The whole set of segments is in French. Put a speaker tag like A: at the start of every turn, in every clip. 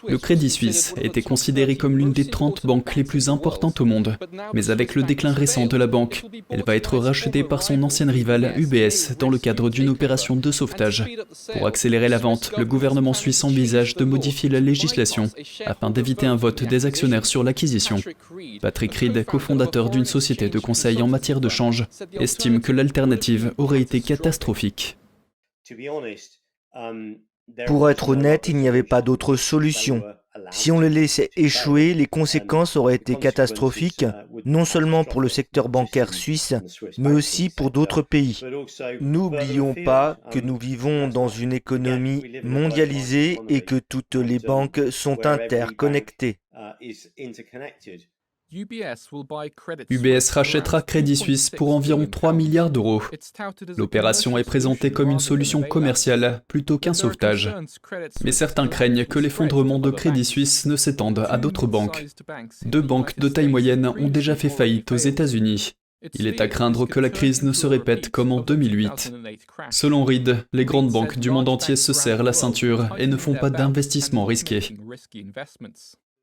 A: Le Crédit Suisse était considéré comme l'une des 30 banques les plus importantes au monde. Mais avec le déclin récent de la banque, elle va être rachetée par son ancienne rivale UBS dans le cadre d'une opération de sauvetage. Pour accélérer la vente, le gouvernement suisse envisage de modifier la législation afin d'éviter un vote des actionnaires sur l'acquisition. Patrick Reed, cofondateur d'une société de conseil en matière de change, estime que l'alternative aurait été catastrophique.
B: Pour être honnête, il n'y avait pas d'autre solution. Si on le laissait échouer, les conséquences auraient été catastrophiques, non seulement pour le secteur bancaire suisse, mais aussi pour d'autres pays. N'oublions pas que nous vivons dans une économie mondialisée et que toutes les banques sont interconnectées.
A: UBS rachètera Crédit Suisse pour environ 3 milliards d'euros. L'opération est présentée comme une solution commerciale plutôt qu'un sauvetage. Mais certains craignent que l'effondrement de Crédit Suisse ne s'étende à d'autres banques. 2 banques de taille moyenne ont déjà fait faillite aux États-Unis. Il est à craindre que la crise ne se répète comme en 2008. Selon Reed, les grandes banques du monde entier se serrent la ceinture et ne font pas d'investissements risqués.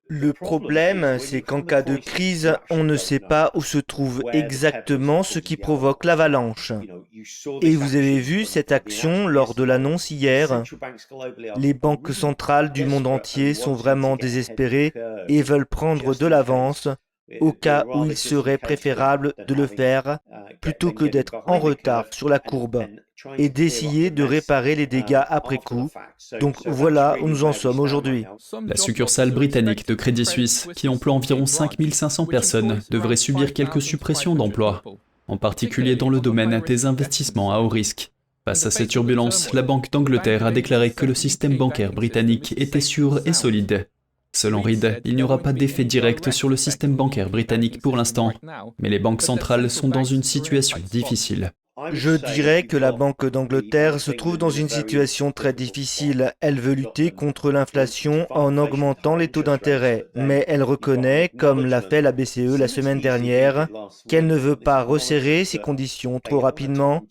B: Le problème, c'est qu'en cas de crise, on ne sait pas où se trouve exactement ce qui provoque l'avalanche. Et vous avez vu cette action lors de l'annonce hier. Les banques centrales du monde entier sont vraiment désespérées et veulent prendre de l'avance au cas où il serait préférable de le faire plutôt que d'être en retard sur la courbe et d'essayer de réparer les dégâts après coup. Donc voilà où nous en sommes aujourd'hui.
A: La succursale britannique de Crédit Suisse, qui emploie environ 5500 personnes, devrait subir quelques suppressions d'emplois, en particulier dans le domaine des investissements à haut risque. Face à ces turbulences, la Banque d'Angleterre a déclaré que le système bancaire britannique était sûr et solide. Selon Reed, il n'y aura pas d'effet direct sur le système bancaire britannique pour l'instant, mais les banques centrales sont dans une situation difficile.
B: Je dirais que la Banque d'Angleterre se trouve dans une situation très difficile. Elle veut lutter contre l'inflation en augmentant les taux d'intérêt, mais elle reconnaît, comme l'a fait la BCE la semaine dernière, qu'elle ne veut pas resserrer ces conditions trop rapidement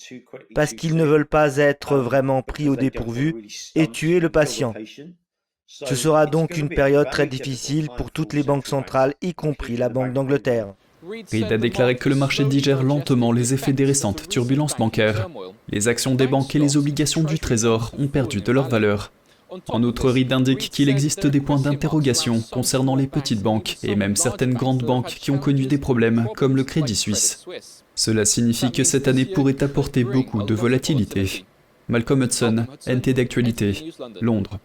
B: parce qu'ils ne veulent pas être vraiment pris au dépourvu et tuer le patient. Ce sera donc une période très difficile pour toutes les banques centrales, y compris la Banque d'Angleterre.
A: Reed a déclaré que le marché digère lentement les effets des récentes turbulences bancaires. Les actions des banques et les obligations du Trésor ont perdu de leur valeur. En outre, Reed indique qu'il existe des points d'interrogation concernant les petites banques et même certaines grandes banques qui ont connu des problèmes, comme le Crédit Suisse. Cela signifie que cette année pourrait apporter beaucoup de volatilité. Malcolm Hudson, NT d'actualité, Londres.